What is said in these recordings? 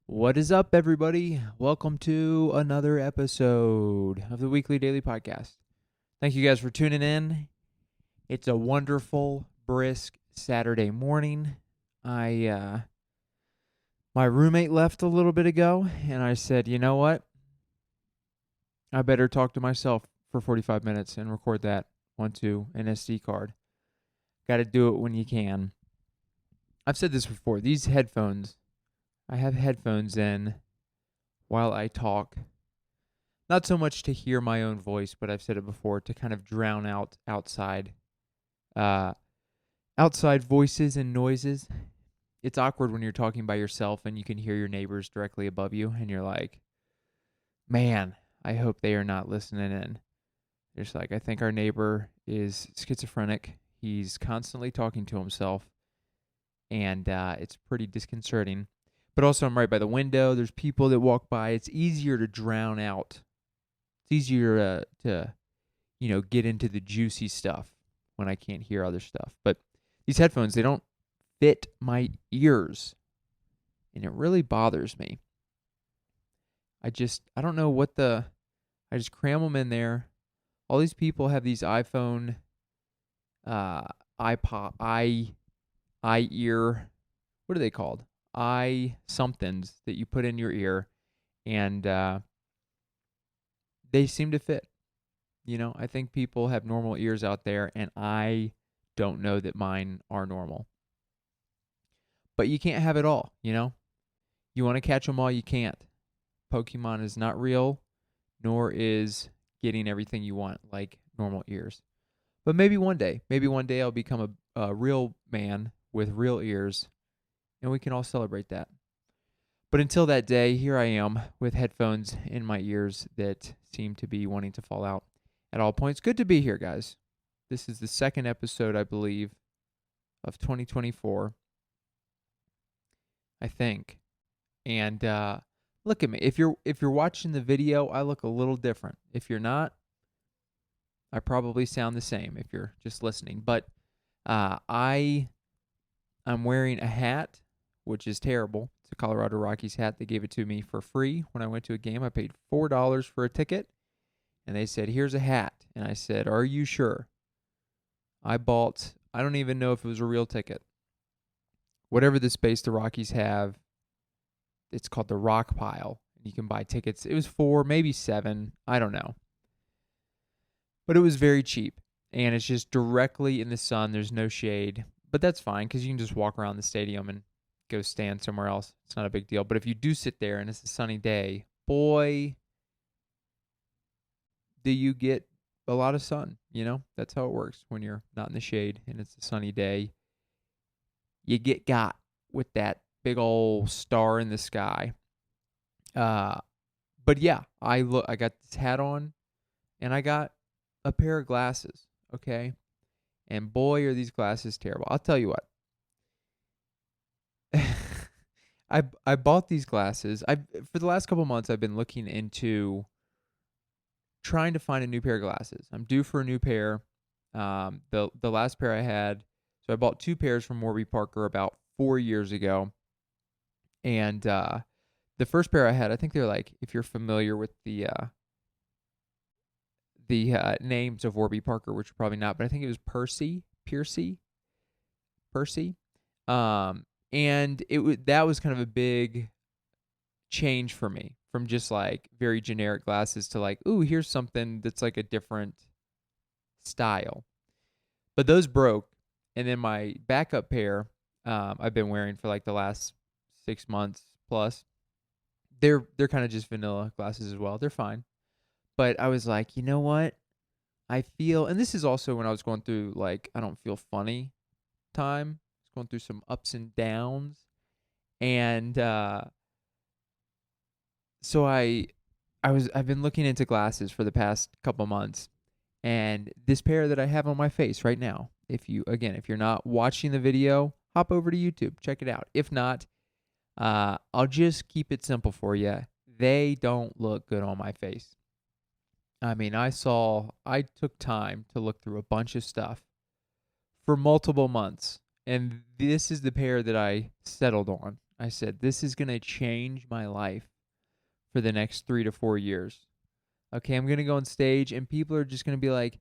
What is up, everybody? Welcome to another episode of the Weekly Daily Podcast. Thank you guys for tuning in. It's a wonderful, brisk Saturday morning. My roommate left a little bit ago, and I said, you know what? I better talk to myself for 45 minutes and record that onto an SD card. Got to do it when you can. I've said this before. I have headphones in while I talk. Not so much to hear my own voice, but I've said it before, to kind of drown out uh, outside voices and noises. It's awkward when you're talking by yourself and you can hear your neighbors directly above you, and you're like, man, I hope they are not listening in. They're just like, I think our neighbor is schizophrenic. He's constantly talking to himself, and it's pretty disconcerting. But also, I'm right by the window. There's people that walk by. It's easier to drown out. It's easier to get into the juicy stuff when I can't hear other stuff. But these headphones, they don't fit my ears, and it really bothers me. I don't know I just cram them in there. All these people have these iPhone, iPod, ear, what are they called? Somethings that you put in your ear, and they seem to fit. I think people have normal ears out there, and I don't know that mine are normal. But you can't have it all, You want to catch them all, you can't. Pokemon is not real, nor is getting everything you want, like normal ears. But maybe one day I'll become a real man with real ears, and we can all celebrate that. But until that day, here I am with headphones in my ears that seem to be wanting to fall out at all points. Good to be here, guys. This is the second episode, I believe, of 2024, I think. And look at me. If you're watching the video, I look a little different. If you're not, I probably sound the same if you're just listening. But I'm wearing a hat, which is terrible. It's a Colorado Rockies hat. They gave it to me for free when I went to a game. I paid $4 for a ticket, and they said, here's a hat. And I said, are you sure? I don't even know if it was a real ticket. Whatever the space the Rockies have, it's called the Rock Pile. You can buy tickets. It was 4, maybe 7. I don't know. But it was very cheap, and it's just directly in the sun. There's no shade. But that's fine because you can just walk around the stadium and go stand somewhere else. It's not a big deal. But if you do sit there and it's a sunny day, boy, do you get a lot of sun. That's how it works when you're not in the shade and it's a sunny day. You get got with that big old star in the sky. But yeah, I got this hat on, and I got a pair of glasses, okay? And boy, are these glasses terrible. I'll tell you what. I bought these glasses. For the last couple of months, I've been looking into trying to find a new pair of glasses. I'm due for a new pair. The last pair I had, so I bought 2 pairs from Warby Parker about 4 years ago. And the first pair I had, I think they're like, if you're familiar with the names of Warby Parker, which you're probably not, but I think it was Percy. And that was kind of a big change for me from just like very generic glasses to like, ooh, here's something that's like a different style. But those broke, and then my backup pair I've been wearing for like the last 6 months plus. They're kind of just vanilla glasses as well. They're fine. But I was like, you know what? I feel, and this is also when I was going through like I don't feel funny time. I was going through some ups and downs, and so I've been looking into glasses for the past couple months, and this pair that I have on my face right now. If you're not watching the video, hop over to YouTube, check it out. If not, I'll just keep it simple for you. They don't look good on my face. I mean, I took time to look through a bunch of stuff for multiple months, and this is the pair that I settled on. I said, this is going to change my life for the next 3 to 4 years. Okay, I'm going to go on stage and people are just going to be like,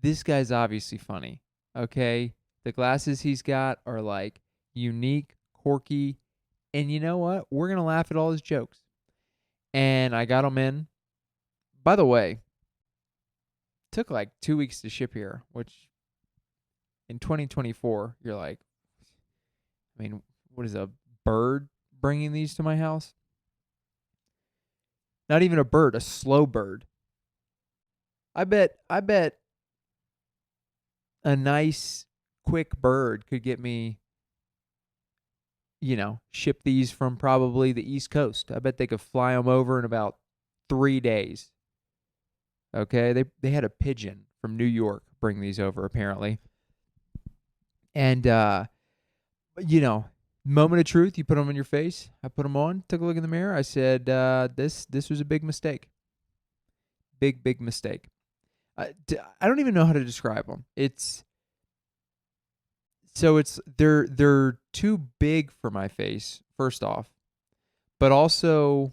this guy's obviously funny. Okay, the glasses he's got are like unique, quirky, and you know what? We're going to laugh at all his jokes. And I got them in. By the way, it took like 2 weeks to ship here, which in 2024, you're like, I mean, what is a bird bringing these to my house? Not even a bird, a slow bird. I bet a nice quick bird could get me, ship these from probably the East Coast. I bet they could fly them over in about 3 days. Okay, they had a pigeon from New York bring these over apparently. And moment of truth, you put them on your face. I put them on, took a look in the mirror. I said, this was a big mistake. Big mistake. I don't even know how to describe them. They're too big for my face, first off. But also,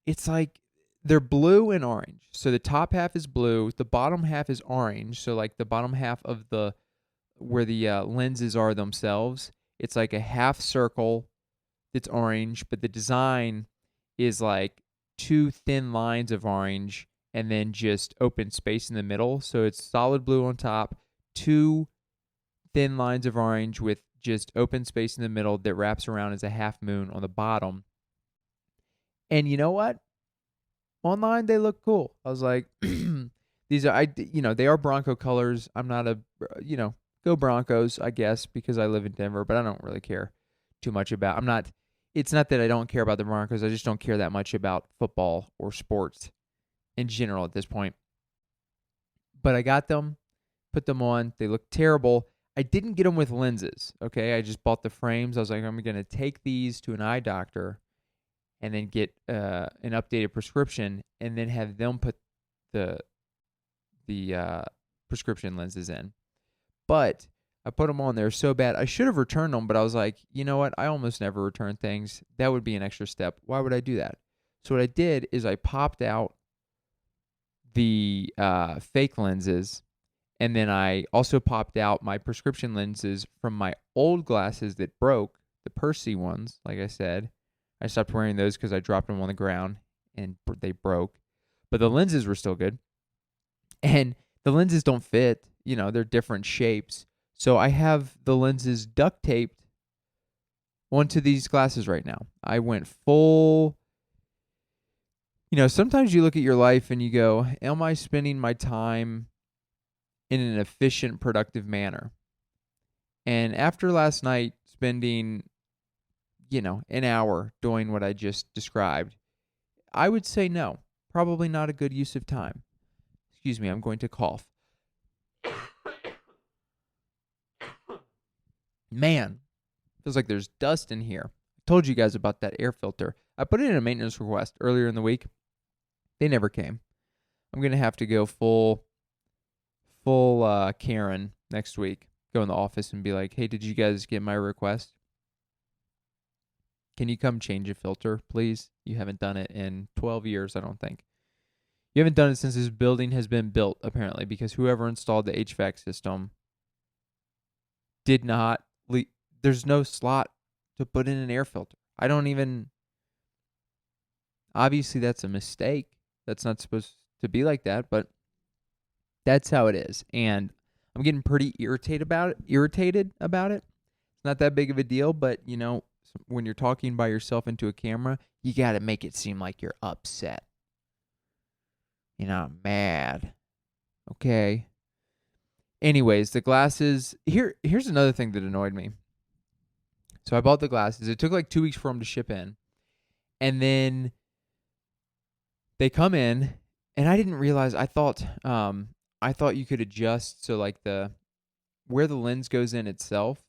it's like they're blue and orange. So the top half is blue, the bottom half is orange. So like the bottom half of where the lenses are themselves, it's like a half circle that's orange, but the design is like two thin lines of orange and then just open space in the middle. So it's solid blue on top, two thin lines of orange with just open space in the middle that wraps around as a half moon on the bottom. And you know what? Online they look cool. I was like, these are they are Bronco colors. I'm not go Broncos, I guess, because I live in Denver, but I don't really care too much about. It's not that I don't care about the Broncos. I just don't care that much about football or sports in general at this point. But I got them, put them on. They look terrible. I didn't get them with lenses, okay? I just bought the frames. I was like, I'm going to take these to an eye doctor and then get an updated prescription and then have them put the prescription lenses in. But I put them on there so bad. I should have returned them, but I was like, you know what? I almost never return things. That would be an extra step. Why would I do that? So what I did is I popped out the fake lenses, and then I also popped out my prescription lenses from my old glasses that broke, the Percy ones, like I said. I stopped wearing those because I dropped them on the ground, and they broke. But the lenses were still good. And the lenses don't fit. They're different shapes. So I have the lenses duct taped onto these glasses right now. I went full. Sometimes you look at your life and you go, am I spending my time in an efficient, productive manner? And after last night spending, an hour doing what I just described, I would say no. Probably not a good use of time. Excuse me, I'm going to cough. Man, feels like there's dust in here. I told you guys about that air filter. I put it in a maintenance request earlier in the week. They never came. I'm going to have to go full Karen next week. Go in the office and be like, hey, did you guys get my request? Can you come change a filter, please? You haven't done it in 12 years, I don't think. You haven't done it since this building has been built, apparently, because whoever installed the HVAC system did not there's no slot to put in an air filter. Obviously that's a mistake. That's not supposed to be like that, but that's how it is. And I'm getting pretty irritated about it. It's not that big of a deal, but when you're talking by yourself into a camera, you got to make it seem like you're upset. I'm mad. Okay. Anyways, the glasses. Here's another thing that annoyed me. So I bought the glasses. It took like 2 weeks for them to ship in. And then they come in, and I didn't realize. I thought you could adjust so like where the lens goes in itself.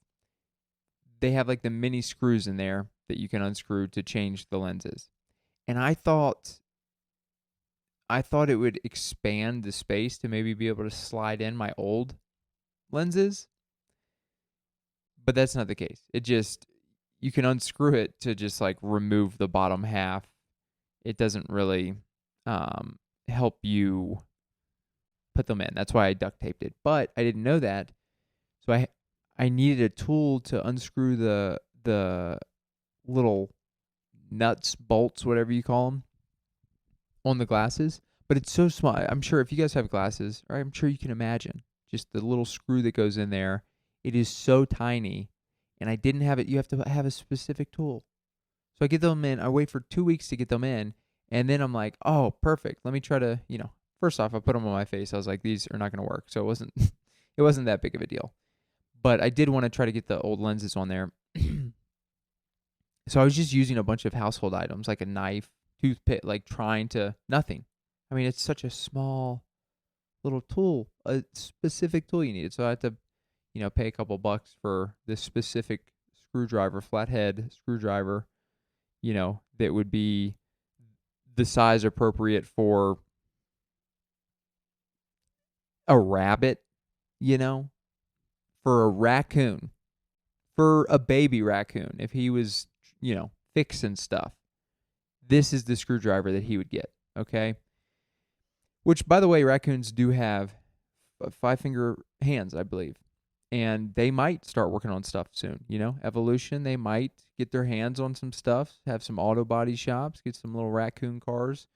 They have like the mini screws in there that you can unscrew to change the lenses. And I thought it would expand the space to maybe be able to slide in my old lenses. But that's not the case. It just, you can unscrew it to just like remove the bottom half. It doesn't really help you put them in. That's why I duct taped it. But I didn't know that, so I needed a tool to unscrew the little nuts, bolts, whatever you call them, on the glasses. But it's so small. I'm sure if you guys have glasses, right, I'm sure you can imagine just the little screw that goes in there. It is so tiny, and I didn't have it. You have to have a specific tool. So I get them in. I wait for 2 weeks to get them in, and then I'm like, oh, perfect. Let me try to, first off, I put them on my face. I was like, these are not going to work. So it wasn't that big of a deal. But I did want to try to get the old lenses on there. So I was just using a bunch of household items like a knife, toothpick, like trying to nothing. I mean, it's such a small little tool, a specific tool you needed. So I had to, pay a couple bucks for this specific screwdriver, flathead screwdriver, that would be the size appropriate for a rabbit, for a raccoon, for a baby raccoon. If he was, fixing stuff, this is the screwdriver that he would get, okay? Which, by the way, raccoons do have 5-finger hands, I believe. And they might start working on stuff soon, Evolution, they might get their hands on some stuff, have some auto body shops, get some little raccoon cars,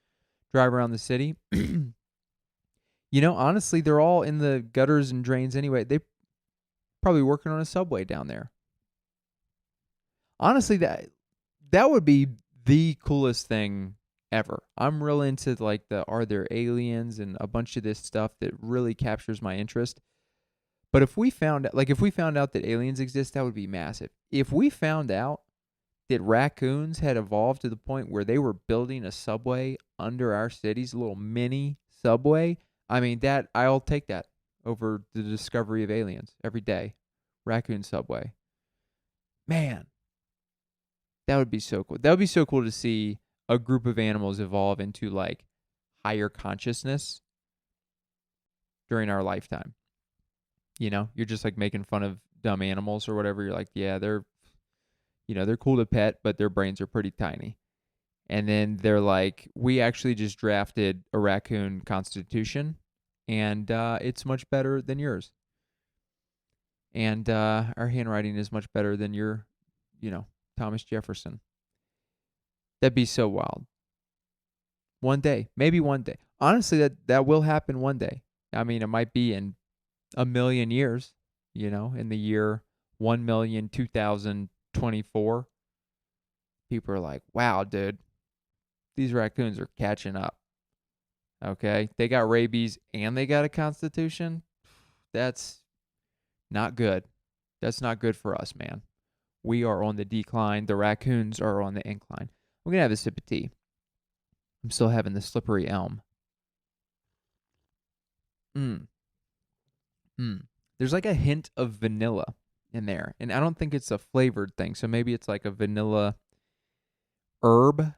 drive around the city. Honestly, they're all in the gutters and drains anyway. They probably working on a subway down there. Honestly, that would be the coolest thing ever. I'm real into like are there aliens and a bunch of this stuff that really captures my interest. But if we found out that aliens exist, that would be massive. If we found out that raccoons had evolved to the point where they were building a subway under our cities, a little mini subway, I mean, I'll take that over the discovery of aliens every day. Raccoon subway. Man, that would be so cool. That would be so cool to see a group of animals evolve into like higher consciousness during our lifetime. You're just like making fun of dumb animals or whatever. You're like, yeah, they're cool to pet, but their brains are pretty tiny. And then they're like, we actually just drafted a raccoon constitution, and it's much better than yours. And our handwriting is much better than your, Thomas Jefferson. That'd be so wild. One day, maybe one day. Honestly, that will happen one day. I mean, it might be in a million years, in the year 1,002,024. People are like, wow, dude, these raccoons are catching up. Okay? They got rabies and they got a constitution. That's not good. That's not good for us, man. We are on the decline. The raccoons are on the incline. I'm going to have a sip of tea. I'm still having the slippery elm. There's like a hint of vanilla in there. And I don't think it's a flavored thing. So maybe it's like a vanilla herb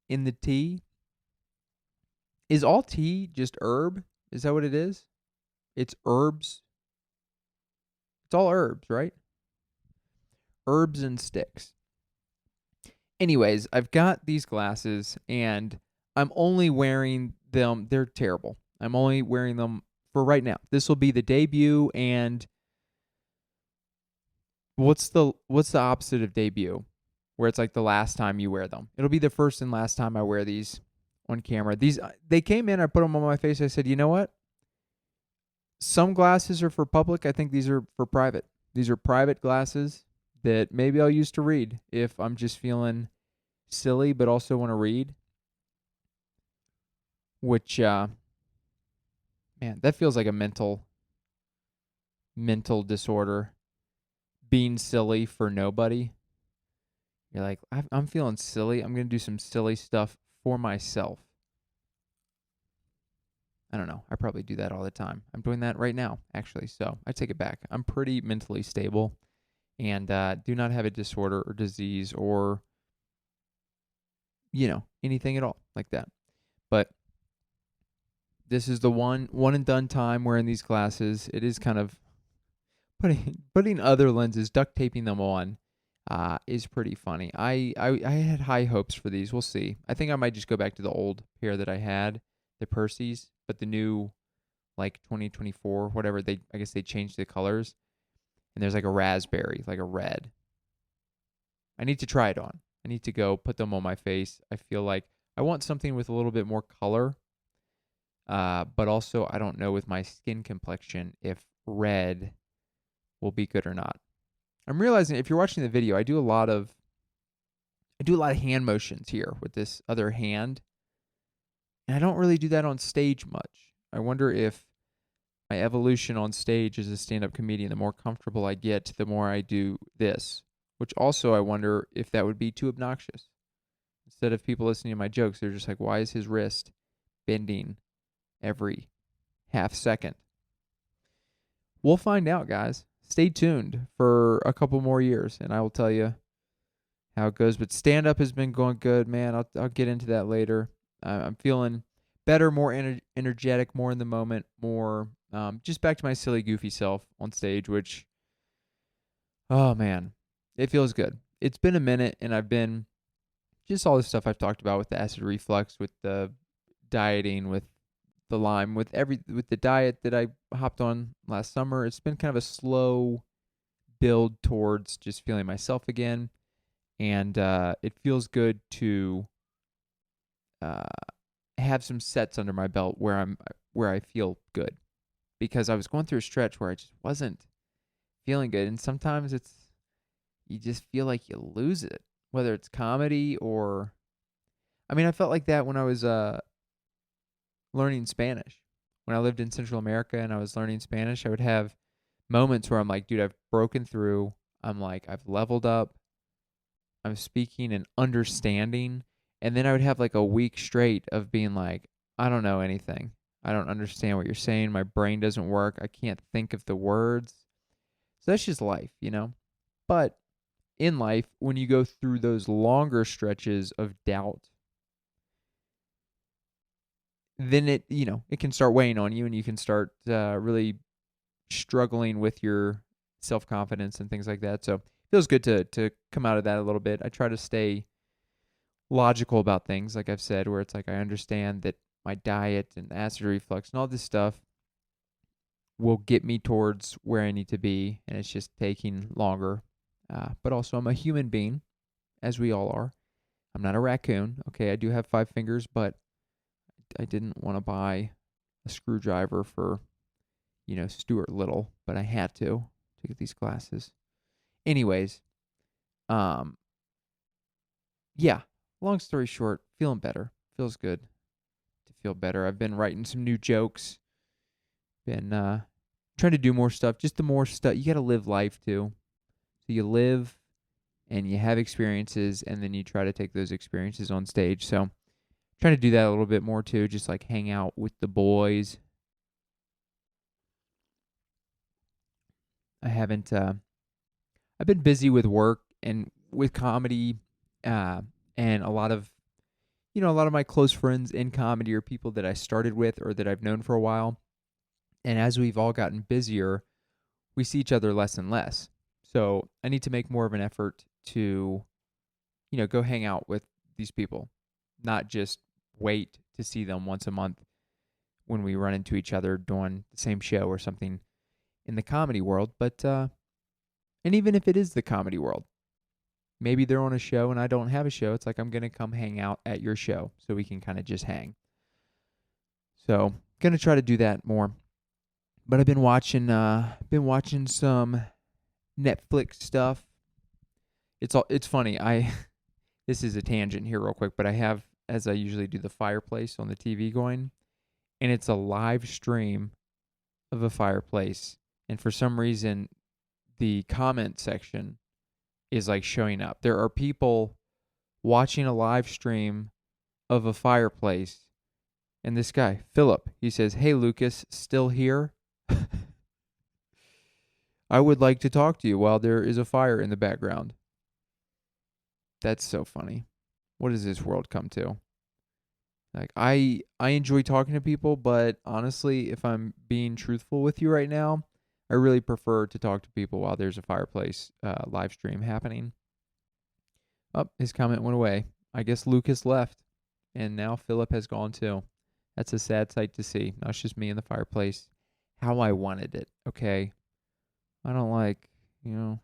in the tea. Is all tea just herb? Is that what it is? It's herbs. It's all herbs, right? Herbs and sticks. Anyways, I've got these glasses and I'm only wearing them. They're terrible. I'm only wearing them for right now. This will be the debut, and what's the opposite of debut? Where it's like the last time you wear them. It'll be the first and last time I wear these on camera. They came in, I put them on my face. I said, you know what? Some glasses are for public. I think these are for private. These are private glasses that maybe I'll use to read if I'm just feeling silly but also want to read. Which, man, that feels like a mental disorder. Being silly for nobody. You're like, I'm feeling silly. I'm going to do some silly stuff for myself. I don't know. I probably do that all the time. I'm doing that right now, actually. So I take it back. I'm pretty mentally stable and do not have a disorder or disease or, anything at all like that. But this is the one and done time wearing these glasses. It is kind of putting other lenses, duct taping them on. is pretty funny. I had high hopes for these. We'll see. I think I might just go back to the old pair that I had, the Percy's, but the new, like 2024, whatever, I guess they changed the colors, and there's like a raspberry, like a red. I need to try it on. I need to go put them on my face. I feel like I want something with a little bit more color, but also I don't know with my skin complexion if red will be good or not. I'm realizing if you're watching the video, I do a lot of hand motions here with this other hand, and I don't really do that on stage much. I wonder if my evolution on stage as a stand-up comedian, the more comfortable I get, the more I do this, which also I wonder if that would be too obnoxious. Instead of people listening to my jokes, they're just like, why is his wrist bending every half second? We'll find out, guys. Stay tuned for a couple more years, and I will tell you how it goes. But stand-up has been going good, man. I'll get into that later. I'm feeling better, more energetic, more in the moment, more just back to my silly, goofy self on stage, which, oh, man, it feels good. It's been a minute, and I've been just all this stuff I've talked about with the acid reflux, with the dieting, with the Lyme, with the diet that I hopped on last summer. It's been kind of a slow build towards just feeling myself again, and it feels good to have some sets under my belt where I feel good, because I was going through a stretch where I just wasn't feeling good, and sometimes you just feel like you lose it, whether it's comedy or, I mean, I felt like that when I was learning Spanish. When I lived in Central America and I was learning Spanish, I would have moments where I'm like, dude, I've broken through. I'm like, I've leveled up. I'm speaking and understanding. And then I would have like a week straight of being like, I don't know anything. I don't understand what you're saying. My brain doesn't work. I can't think of the words. So that's just life, you know? But in life, when you go through those longer stretches of doubt, then it can start weighing on you, and you can start really struggling with your self-confidence and things like that. So it feels good to come out of that a little bit. I try to stay logical about things, like I've said, where it's like I understand that my diet and acid reflux and all this stuff will get me towards where I need to be, and it's just taking longer. But also, I'm a human being, as we all are. I'm not a raccoon. Okay, I do have 5 fingers, but I didn't want to buy a screwdriver for, Stuart Little, but I had to get these glasses. Anyways, yeah, long story short, feeling better. Feels good to feel better. I've been writing some new jokes. Been trying to do more stuff. Just the more stuff. You got to live life too. So you live and you have experiences, and then you try to take those experiences on stage. So trying to do that a little bit more too, just like hang out with the boys. I've been busy with work and with comedy, and a lot of my close friends in comedy are people that I started with or that I've known for a while. And as we've all gotten busier, we see each other less and less. So I need to make more of an effort to, go hang out with these people, not just wait to see them once a month when we run into each other doing the same show or something in the comedy world. But and even if it is the comedy world, maybe they're on a show and I don't have a show. It's like, I'm going to come hang out at your show so we can kind of just hang. So going to try to do that more. But I've been watching some Netflix stuff. It's funny. This is a tangent here real quick, but I have, as I usually do, the fireplace on the TV going, and it's a live stream of a fireplace. And for some reason, the comment section is like showing up. There are people watching a live stream of a fireplace. And this guy, Philip, he says, "Hey, Lucas, still here? I would like to talk to you while there is a fire in the background." That's so funny. What does this world come to? Like, I enjoy talking to people, but honestly, if I'm being truthful with you right now, I really prefer to talk to people while there's a fireplace live stream happening. Oh, his comment went away. I guess Lucas left, and now Philip has gone too. That's a sad sight to see. Now it's just me in the fireplace. How I wanted it, okay? I don't like, you know,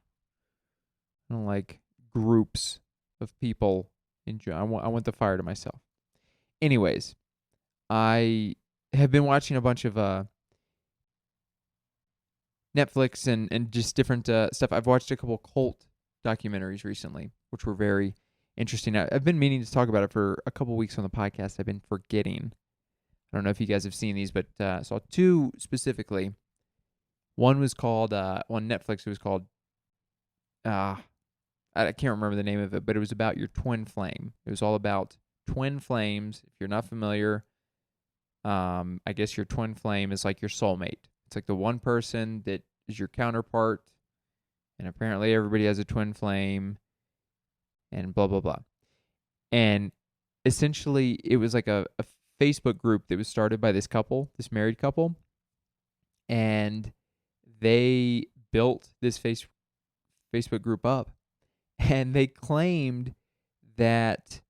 I don't like groups of people. I want the fire to myself. Anyways, I have been watching a bunch of Netflix and just different stuff. I've watched a couple cult documentaries recently, which were very interesting. I've been meaning to talk about it for a couple weeks on the podcast. I've been forgetting. I don't know if you guys have seen these, but saw two specifically. One was called on Netflix. It was called I can't remember the name of it, but it was about your twin flame. It was all about twin flames. If you're not familiar, I guess your twin flame is like your soulmate. It's like the one person that is your counterpart, and apparently everybody has a twin flame, and blah blah blah. And essentially, it was like a Facebook group that was started by this couple, this married couple, and they built this Facebook group up, and they claimed that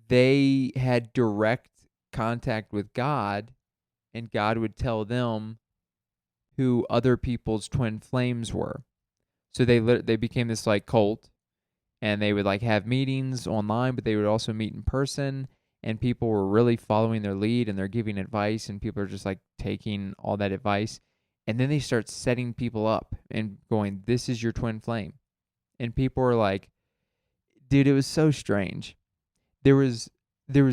they had direct contact with God, and God would tell them who other people's twin flames were. So they became this like cult, and they would like have meetings online, but they would also meet in person, and people were really following their lead, and they're giving advice, and people are just like taking all that advice. And then they start setting people up and going, "This is your twin flame." And people were like, dude, it was so strange. There was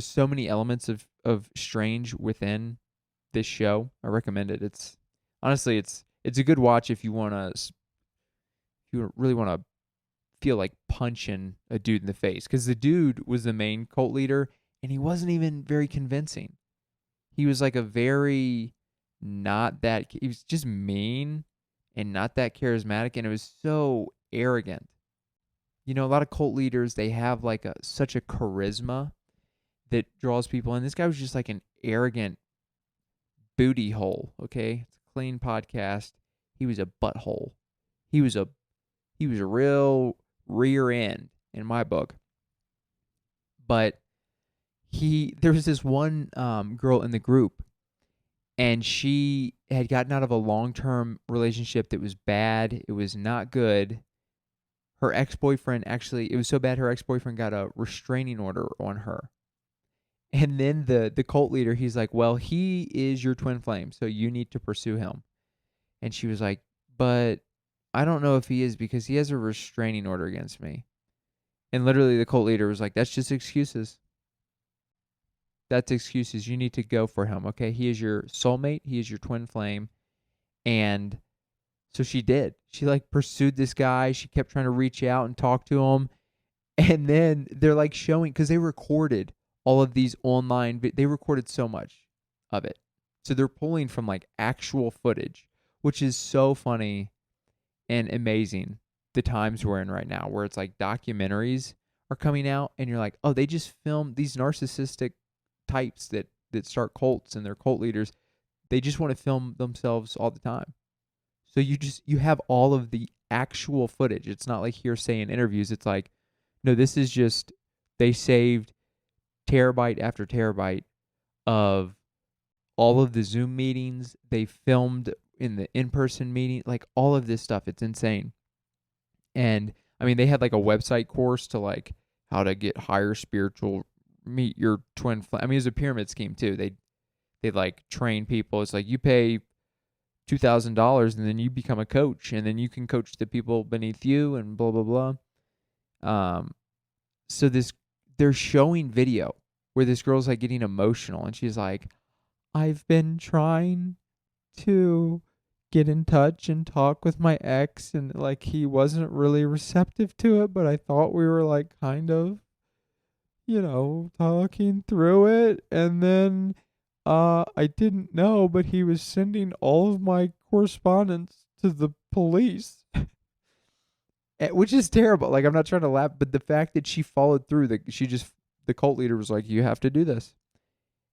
so many elements of strange within this show. I recommend it. It's honestly it's a good watch if you really want to feel like punching a dude in the face, cuz the dude was the main cult leader, and he wasn't even very convincing. He was like a very not that he was just mean and not that charismatic, and it was so arrogant. You know, a lot of cult leaders, they have like such a charisma that draws people in. This guy was just like an arrogant booty hole, okay? It's a clean podcast. He was a butthole. He was a real rear end in my book. But there was this one girl in the group, and she had gotten out of a long-term relationship that was bad. It was not good. Her ex-boyfriend it was so bad her ex-boyfriend got a restraining order on her. And then the cult leader, he's like, "Well, he is your twin flame, so you need to pursue him." And she was like, "But I don't know if he is, because he has a restraining order against me." And literally the cult leader was like, "That's just excuses. That's excuses. You need to go for him, okay? He is your soulmate. He is your twin flame." And so she did. She like pursued this guy. She kept trying to reach out and talk to him. And then they're like showing, because they recorded all of these online, they recorded so much of it. So they're pulling from like actual footage, which is so funny and amazing. The times we're in right now, where it's like documentaries are coming out, and you're like, oh, they just filmed these narcissistic types that start cults, and they're cult leaders. They just want to film themselves all the time. So you have all of the actual footage. It's not like hearsay in interviews. It's like, no, this is just, they saved terabyte after terabyte of all of the Zoom meetings. They filmed in the in-person meeting, like all of this stuff. It's insane. And I mean, they had like a website course to like how to get higher spiritual, meet your twin flame. I mean, it was a pyramid scheme too. They like train people. It's like you pay $2,000 and then you become a coach, and then you can coach the people beneath you, and blah blah blah. So they're showing video where this girl's like getting emotional, and she's like, "I've been trying to get in touch and talk with my ex, and like he wasn't really receptive to it, but I thought we were like kind of, talking through it, and then I didn't know, but he was sending all of my correspondence to the police." Which is terrible. Like, I'm not trying to laugh, but the fact that she followed through, the cult leader was like, "You have to do this."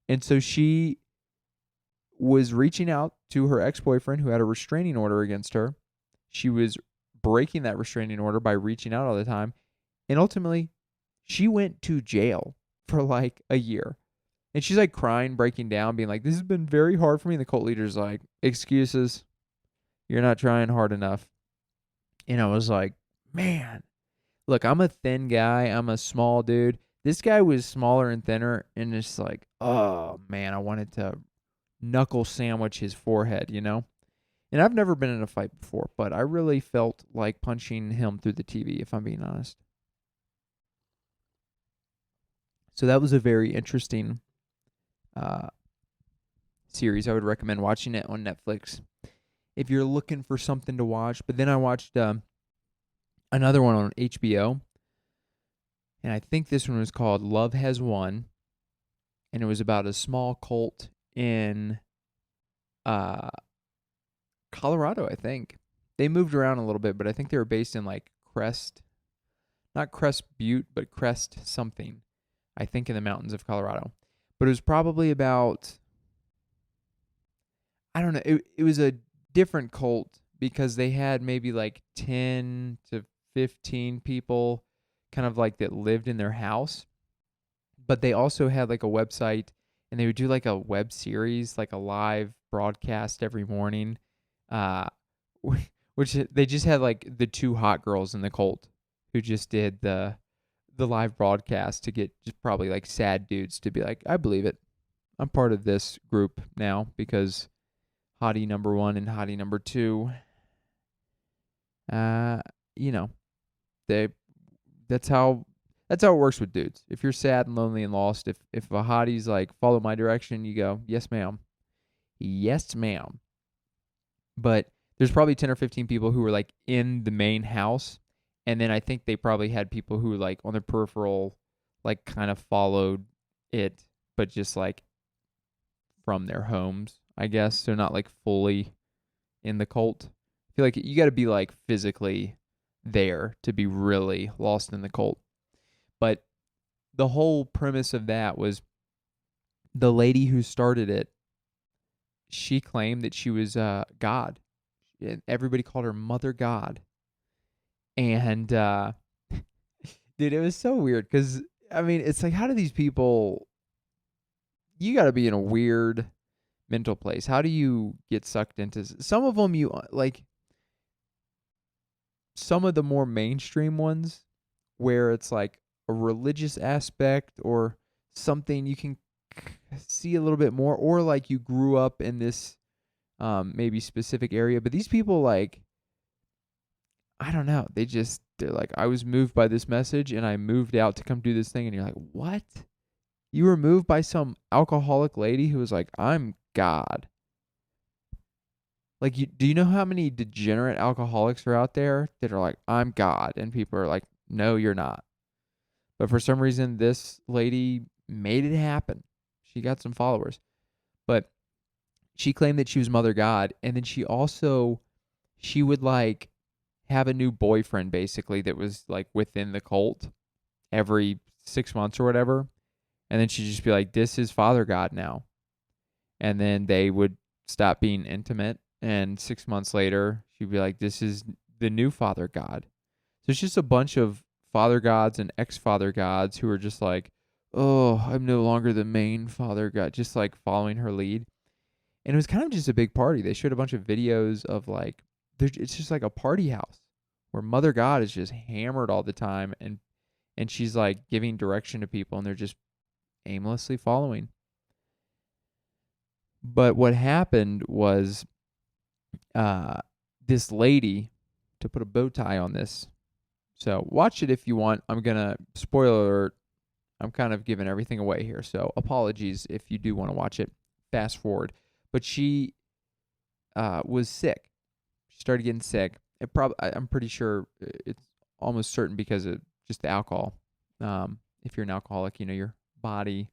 And so she was reaching out to her ex-boyfriend who had a restraining order against her. She was breaking that restraining order by reaching out all the time. And ultimately, she went to jail for like a year. And she's like crying, breaking down, being like, this has been very hard for me. And the cult leader's like, excuses. You're not trying hard enough. And I was like, man, look, I'm a thin guy. I'm a small dude. This guy was smaller and thinner. And it's like, oh, man, I wanted to knuckle sandwich his forehead, you know? And I've never been in a fight before, but I really felt like punching him through the TV, if I'm being honest. So that was a very interesting uh, series. I would recommend watching it on Netflix if you're looking for something to watch. But then I watched another one on HBO, and I think this one was called Love Has Won, and it was about a small cult in uh, Colorado, I think. They moved around a little bit, but I think they were based in like not Crest Butte, but Crest something, I think in the mountains of Colorado. But it was probably about, I don't know, it was a different cult because they had maybe like 10 to 15 people kind of like that lived in their house. But they also had like a website, and they would do like a web series, like a live broadcast every morning, uh, which they just had like the two hot girls in the cult who just did the live broadcast to get just probably like sad dudes to be like, I believe it. I'm part of this group now because hottie number one and hottie number two, uh, you know, they that's how that's how it works with dudes. If you're sad and lonely and lost, if a hottie's like follow my direction, you go, yes ma'am, yes ma'am. But there's probably 10 or 15 people who were like in the main house, and then I think they probably had people who like on the peripheral, like kind of followed it, but just like from their homes, I guess. They're not like fully in the cult. I feel like you got to be like physically there to be really lost in the cult. But the whole premise of that was the lady who started it, she claimed that she was God. And everybody called her Mother God. And dude, it was so weird because I mean, it's like, how do these people? You got to be in a weird mental place. How do you get sucked into some of them? You like some of the more mainstream ones where it's like a religious aspect or something you can see a little bit more, or like you grew up in this maybe specific area. But these people, like, I don't know, they're like, I was moved by this message and I moved out to come do this thing. And you're like, what? You were moved by some alcoholic lady who was like, I'm God. Like, do you know how many degenerate alcoholics are out there that are like, I'm God? And people are like, no, you're not. But for some reason, this lady made it happen. She got some followers. But she claimed that she was Mother God. And then she would like have a new boyfriend basically that was like within the cult every 6 months or whatever. And then she'd just be like, this is Father God now. And then they would stop being intimate. And 6 months later, she'd be like, this is the new Father God. So it's just a bunch of father gods and ex-father gods who are just like, oh, I'm no longer the main Father God, just like following her lead. And it was kind of just a big party. They showed a bunch of videos of like, it's just like a party house where Mother God is just hammered all the time, and she's like giving direction to people, and they're just aimlessly following. But what happened was this lady, to put a bow tie on this, so watch it if you want. I'm going to, spoiler alert, I'm kind of giving everything away here. So apologies if you do want to watch it. Fast forward. But she was sick. She started getting sick. I'm pretty sure it's almost certain because of just the alcohol. If you're an alcoholic, your body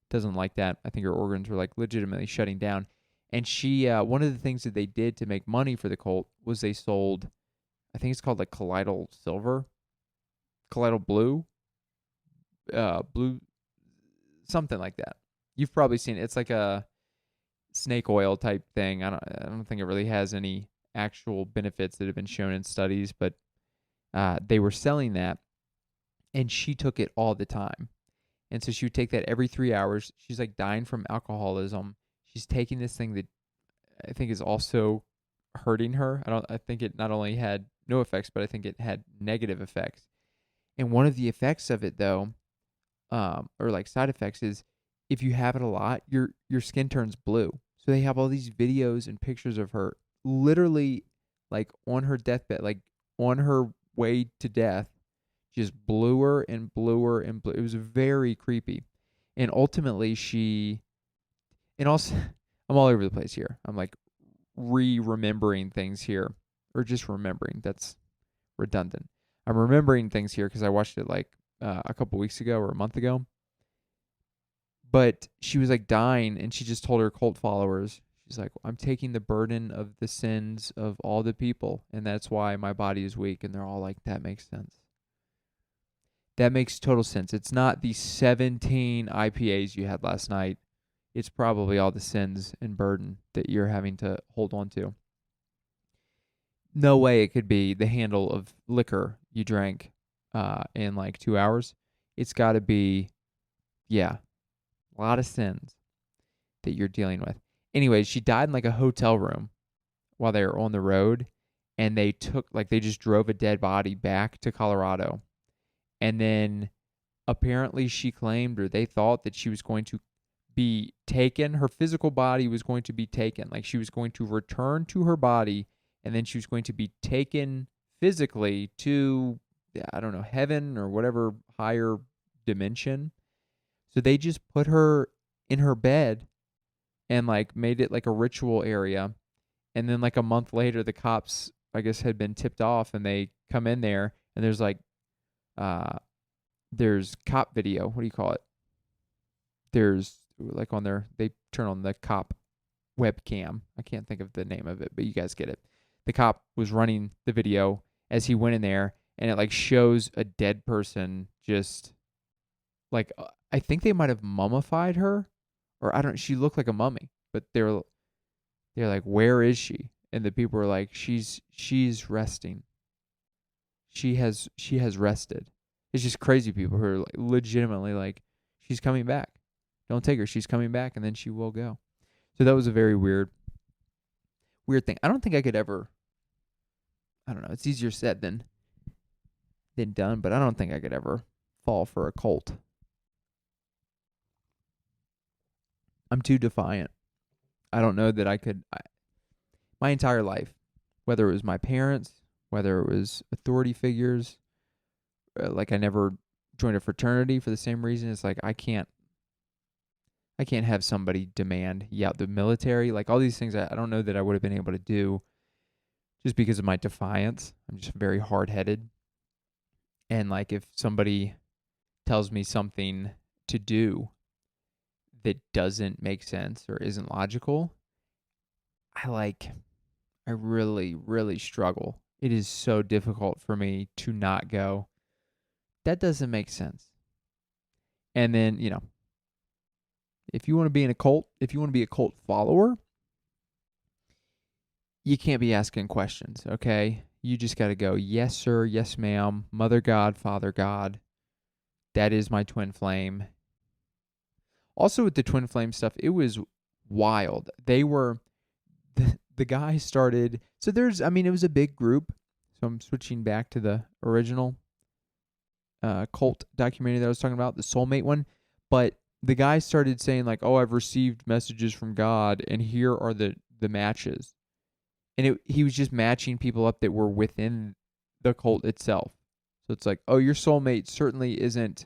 doesn't like that. I think her organs were like legitimately shutting down. And she, one of the things that they did to make money for the cult was they sold, I think it's called like colloidal silver, colloidal blue, blue, something like that. You've probably seen it. It's like a snake oil type thing. I don't think it really has any actual benefits that have been shown in studies, but they were selling that, and she took it all the time. And so she would take that every 3 hours. She's like dying from alcoholism. She's taking this thing that I think is also hurting her. I think it not only had no effects, but I think it had negative effects. And one of the effects of it though, or like side effects, is if you have it a lot, your skin turns blue. So they have all these videos and pictures of her literally like on her deathbed, like on her way to death, just bluer and bluer and blue. It was very creepy. And ultimately and also I'm all over the place here. I'm like remembering things here, or just remembering. That's redundant. I'm remembering things here because I watched it like a couple weeks ago or a month ago. But she was like dying, and she just told her cult followers, she's like, I'm taking the burden of the sins of all the people, and that's why my body is weak. And they're all like, that makes sense. That makes total sense. It's not the 17 IPAs you had last night. It's probably all the sins and burden that you're having to hold on to. No way it could be the handle of liquor you drank in like 2 hours. It's got to be, yeah, a lot of sins that you're dealing with. Anyways, she died in like a hotel room while they were on the road, and they just drove a dead body back to Colorado. And then apparently she claimed, or they thought, that she was going to be taken. Her physical body was going to be taken. Like she was going to return to her body, and then she was going to be taken physically to, I don't know, heaven or whatever higher dimension. So they just put her in her bed and like made it like a ritual area. And then like a month later, the cops, I guess, had been tipped off, and they come in there, and there's cop video. What do you call it? There's like on there, they turn on the cop webcam. I can't think of the name of it, but you guys get it. The cop was running the video as he went in there, and it like shows a dead person, just like I think they might have mummified her, or I don't. She looked like a mummy, but they're like, where is she? And the people were like, she's resting. She has rested. It's just crazy people who are like legitimately like, she's coming back. Don't take her. She's coming back, and then she will go. So that was a very weird thing. I don't think I could ever. I don't know. It's easier said than done, but I don't think I could ever fall for a cult. I'm too defiant. I don't know that I could. My entire life, whether it was my parents, whether it was authority figures, like I never joined a fraternity for the same reason. It's like I can't have somebody demand, the military, like all these things. I don't know that I would have been able to do just because of my defiance. I'm just very hard headed. And like if somebody tells me something to do that doesn't make sense or isn't logical, I really, really struggle. It is so difficult for me to not go, that doesn't make sense. And then, if you want to be in a cult, if you want to be a cult follower, you can't be asking questions, okay? You just got to go, yes, sir, yes, ma'am, Mother God, Father God, that is my twin flame. Also with the twin flame stuff, it was wild. They were, the guy started, so it was a big group. So I'm switching back to the original cult documentary that I was talking about, the soulmate one. But the guy started saying like, oh, I've received messages from God, and here are the matches. And he was just matching people up that were within the cult itself. So it's like, oh, your soulmate certainly isn't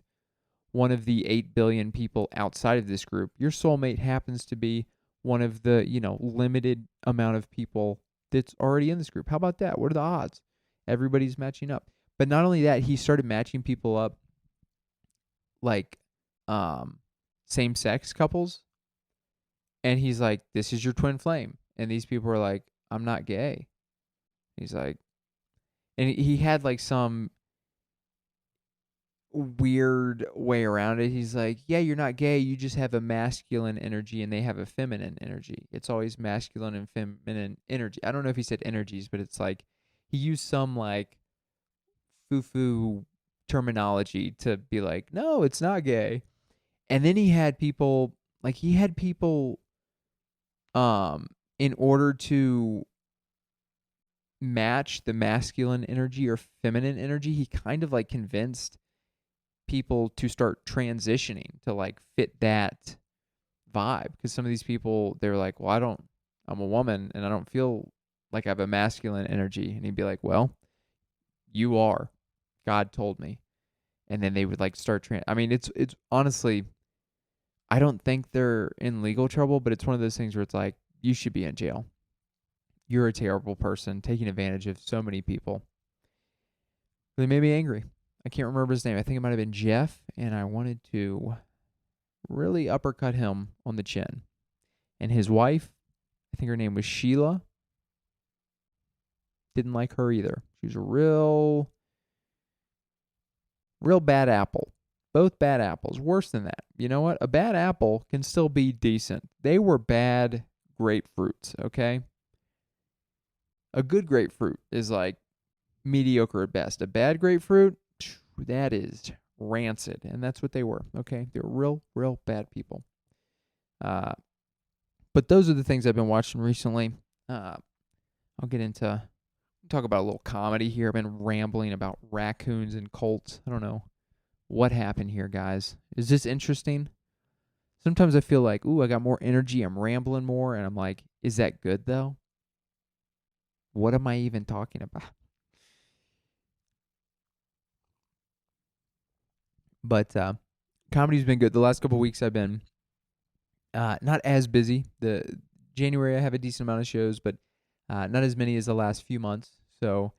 one of the 8 billion people outside of this group. Your soulmate happens to be one of the, limited amount of people that's already in this group. How about that? What are the odds? Everybody's matching up. But not only that, he started matching people up like same-sex couples. And he's like, this is your twin flame. And these people are like, I'm not gay. He's like, and he had like some weird way around it. He's like, yeah, you're not gay. You just have a masculine energy, and they have a feminine energy. It's always masculine and feminine energy. I don't know if he said energies, but it's like he used some like foo-foo terminology to be like, no, it's not gay. And then he had people um in order to match the masculine energy or feminine energy, he kind of like convinced people to start transitioning to like fit that vibe. Because some of these people, they're like, well, I'm a woman and I don't feel like I have a masculine energy. And he'd be like, well, you are. God told me. And then they would like start I mean, it's honestly, I don't think they're in legal trouble, but it's one of those things where it's like, you should be in jail. You're a terrible person taking advantage of so many people. They made me angry. I can't remember his name. I think it might have been Jeff, and I wanted to really uppercut him on the chin. And his wife, I think her name was Sheila, didn't like her either. She was a real bad apple. Both bad apples. Worse than that. You know what? A bad apple can still be decent. They were bad grapefruits, okay? A good grapefruit is like mediocre at best. A bad grapefruit, that is rancid. And that's what they were, okay? They were real bad people. But those are the things I've been watching recently. I'll talk about a little comedy here. I've been rambling about raccoons and cults. I don't know what happened here, guys. Is this interesting? Sometimes I feel like, ooh, I got more energy. I'm rambling more. And I'm like, is that good, though? What am I even talking about? But comedy's been good. The last couple of weeks I've been not as busy. The January I have a decent amount of shows, but not as many as the last few months. So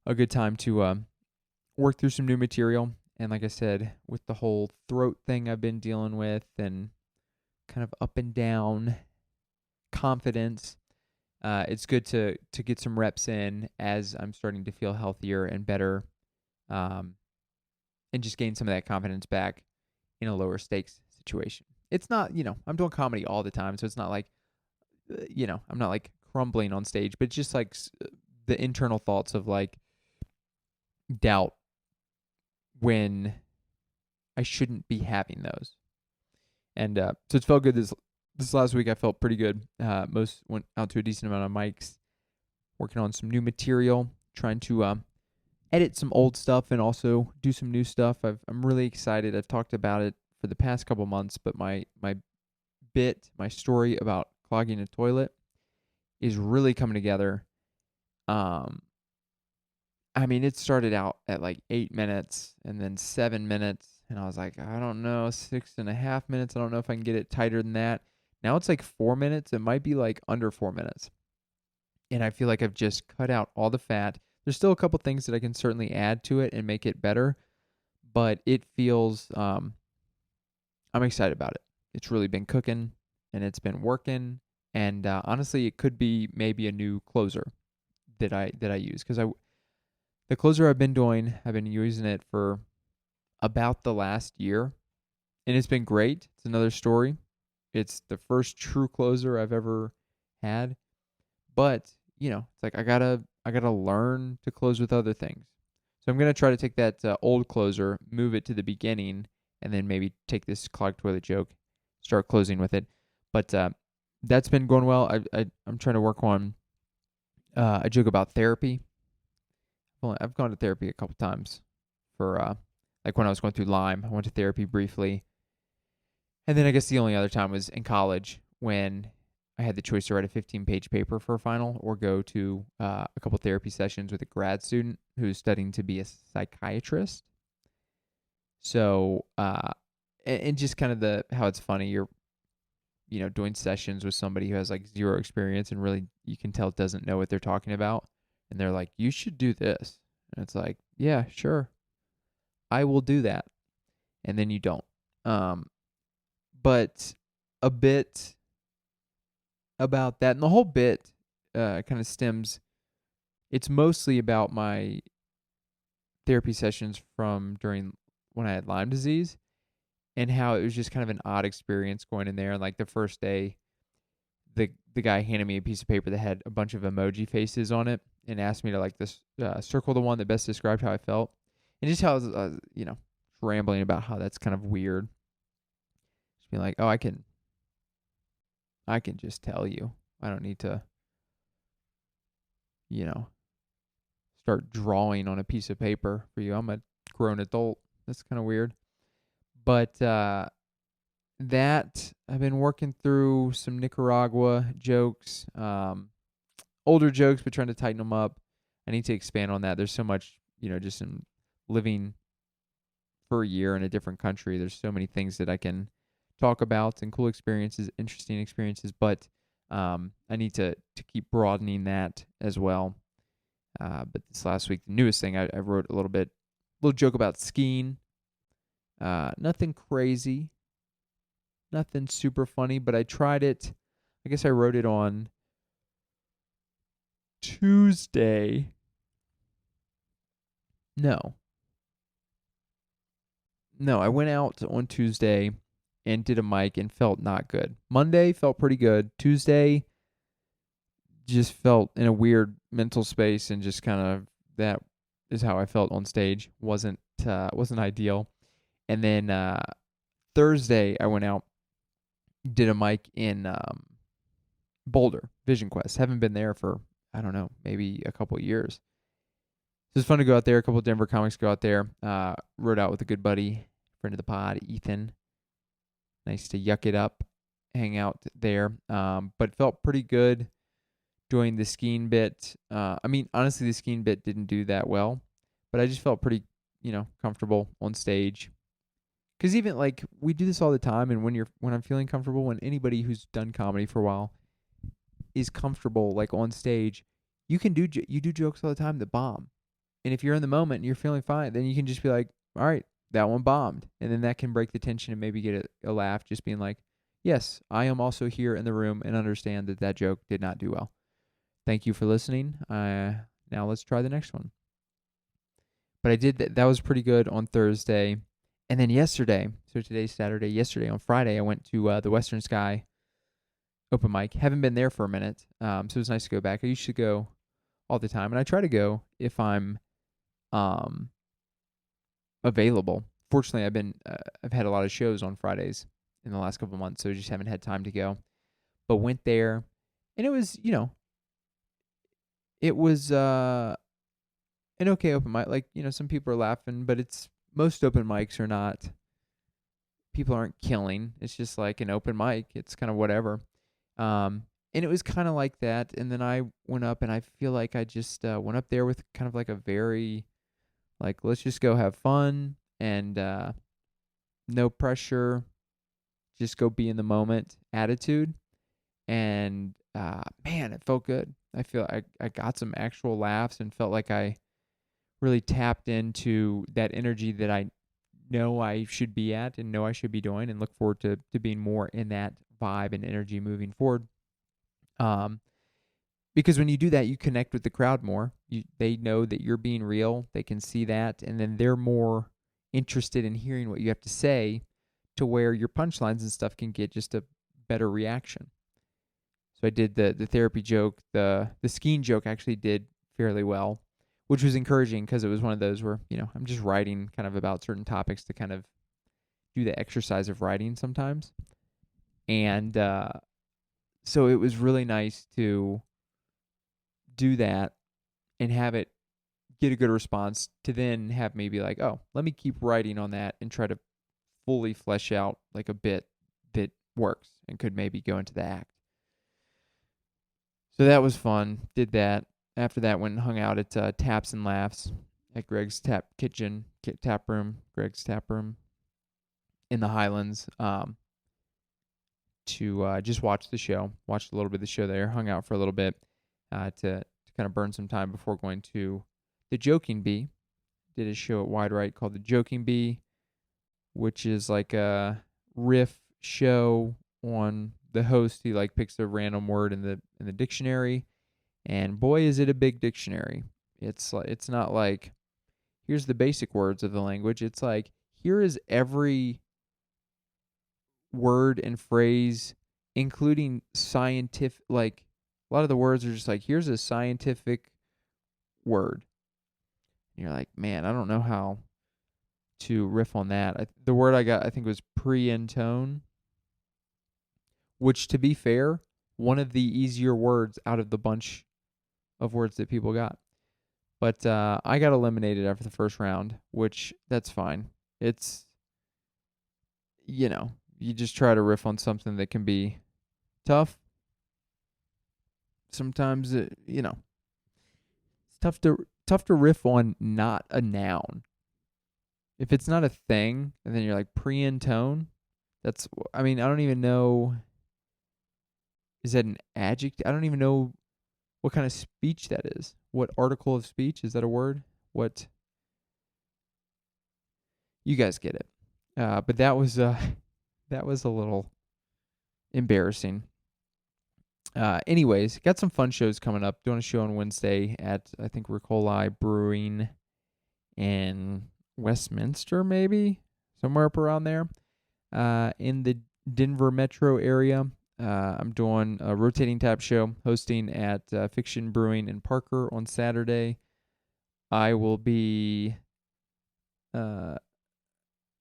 a good time to work through some new material. And like I said, with the whole throat thing I've been dealing with and kind of up and down confidence, it's good to get some reps in as I'm starting to feel healthier and better, and just gain some of that confidence back in a lower stakes situation. It's not, I'm doing comedy all the time, so it's not like, I'm not like crumbling on stage, but just like the internal thoughts of like doubt when I shouldn't be having those. And so it's felt good this last week. I felt pretty good. Most went out to a decent amount of mics, working on some new material, trying to edit some old stuff and also do some new stuff. I'm really excited. I've talked about it for the past couple months, but my story about clogging a toilet is really coming together. I mean, it started out at like 8 minutes and then 7 minutes. And I was like, I don't know, 6.5 minutes. I don't know if I can get it tighter than that. Now it's like 4 minutes. It might be like under 4 minutes. And I feel like I've just cut out all the fat. There's still a couple things that I can certainly add to it and make it better. But it feels, I'm excited about it. It's really been cooking and it's been working. And honestly, it could be maybe a new closer that I use. Because the closer I've been using it for about the last year, and it's been great. It's another story. It's the first true closer I've ever had, but it's like I gotta learn to close with other things. So I'm gonna try to take that old closer, move it to the beginning, and then maybe take this clogged toilet joke, start closing with it. But that's been going well. I'm trying to work on a joke about therapy. Well, I've gone to therapy a couple times for like when I was going through Lyme. I went to therapy briefly. And then I guess the only other time was in college when I had the choice to write a 15-page paper for a final or go to a couple therapy sessions with a grad student who's studying to be a psychiatrist. So, and just kind of how it's funny, you're, doing sessions with somebody who has like zero experience and really you can tell doesn't know what they're talking about. And they're like, you should do this. And it's like, yeah, sure. I will do that. And then you don't. But a bit about that. And the whole bit kind of stems, it's mostly about my therapy sessions from during when I had Lyme disease and how it was just kind of an odd experience going in there. And like the first day, the guy handed me a piece of paper that had a bunch of emoji faces on it and asked me to like circle the one that best described how I felt. And just how I was, rambling about how that's kind of weird. Just being like, oh, I can just tell you. I don't need to, you know, start drawing on a piece of paper for you. I'm a grown adult. That's kind of weird. But that I've been working through some Nicaragua jokes, older jokes, but trying to tighten them up. I need to expand on that. There's so much, just in living for a year in a different country. There's so many things that I can talk about and cool experiences, interesting experiences, but I need to keep broadening that as well. But this last week, the newest thing, I wrote a little joke about skiing. Nothing crazy, nothing super funny, but I tried it. I guess I wrote it on Tuesday. No, I went out on Tuesday and did a mic and felt not good. Monday felt pretty good. Tuesday just felt in a weird mental space and just kind of that is how I felt on stage. Wasn't ideal. And then Thursday I went out, did a mic in Boulder, Vision Quest. Haven't been there for, I don't know, maybe a couple of years. So it's fun to go out there. A couple of Denver comics go out there. Rode out with a good buddy, friend of the pod, Ethan. Nice to yuck it up, hang out there. But felt pretty good doing the skiing bit. Honestly, the skiing bit didn't do that well, but I just felt pretty, comfortable on stage. Because even like we do this all the time, and when I'm feeling comfortable, when anybody who's done comedy for a while is comfortable, like on stage, you do jokes all the time that bomb. And if you're in the moment and you're feeling fine, then you can just be like, all right, that one bombed. And then that can break the tension and maybe get a laugh, just being like, yes, I am also here in the room and understand that joke did not do well. Thank you for listening. Now let's try the next one. But I did that was pretty good on Thursday. And then yesterday, so today's Saturday, yesterday on Friday, I went to the Western Sky open mic. Haven't been there for a minute, so it was nice to go back. I used to go all the time, and I try to go if I'm available. Fortunately, I've had a lot of shows on Fridays in the last couple of months, so I just haven't had time to go. But went there, and it was an okay open mic. Like some people are laughing, but most open mics are not. People aren't killing. It's just like an open mic. It's kind of whatever. And it was kind of like that. And then I went up, and I feel like I just went up there with kind of like a very, like, let's just go have fun and no pressure, just go be in the moment attitude. And man, it felt good. I feel I got some actual laughs and felt like I really tapped into that energy that I know I should be at and know I should be doing, and look forward to being more in that vibe and energy moving forward. Because when you do that, you connect with the crowd more. They know that you're being real. They can see that, and then they're more interested in hearing what you have to say, to where your punchlines and stuff can get just a better reaction. So I did the therapy joke. The skiing joke actually did fairly well, which was encouraging because it was one of those where, I'm just writing kind of about certain topics to kind of do the exercise of writing sometimes. And so it was really nice to do that and have it get a good response, to then have maybe like, oh, let me keep writing on that and try to fully flesh out like a bit that works and could maybe go into the act. So that was fun. Did that. After that, went and hung out at Taps and Laughs at Greg's Tap Room in the Highlands, to just watch the show. Watched a little bit of the show there. Hung out for a little bit to kind of burn some time before going to the Joking Bee. Did a show at Wide Right called the Joking Bee, which is like a riff show on the host. He like picks a random word in the dictionary, and boy, is it a big dictionary. It's not like, here's the basic words of the language. It's like, here is every word and phrase, including scientific, like a lot of the words are just like, here's a scientific word. And you're like, man, I don't know how to riff on that. The word I got, I think, was pre-intone, which, to be fair, one of the easier words out of the bunch of words that people got. But I got eliminated after the first round, which that's fine. It's, you just try to riff on something that can be tough. Sometimes, it's tough to riff on not a noun. If it's not a thing, and then you're like pre-intone, I don't even know. Is that an adjective? I don't even know what kind of speech that is. What article of speech? Is that a word? What? You guys get it. But that was a little embarrassing. Anyways, got some fun shows coming up. Doing a show on Wednesday at, I think, Raccoon Brewing in Westminster, maybe? Somewhere up around there. In the Denver metro area. I'm doing a rotating tap show, hosting at Fiction Brewing in Parker on Saturday. I will be... and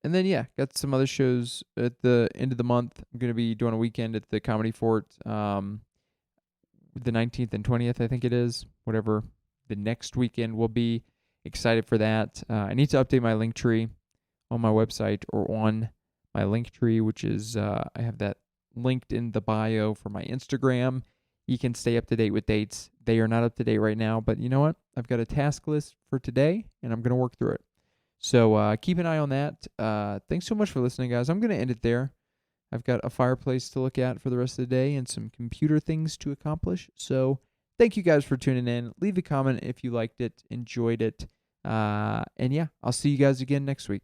then, got some other shows at the end of the month. I'm going to be doing a weekend at the Comedy Fort, the 19th and 20th, I think it is. Whatever the next weekend will be. Excited for that. I need to update my link tree on my website or on my link tree, which is, I have that linked in the bio for my Instagram. You can stay up to date with dates. They are not up to date right now, but you know what? I've got a task list for today, and I'm going to work through it. So keep an eye on that. Thanks so much for listening, guys. I'm going to end it there. I've got a fireplace to look at for the rest of the day and some computer things to accomplish. So thank you guys for tuning in. Leave a comment if you liked it, enjoyed it. And I'll see you guys again next week.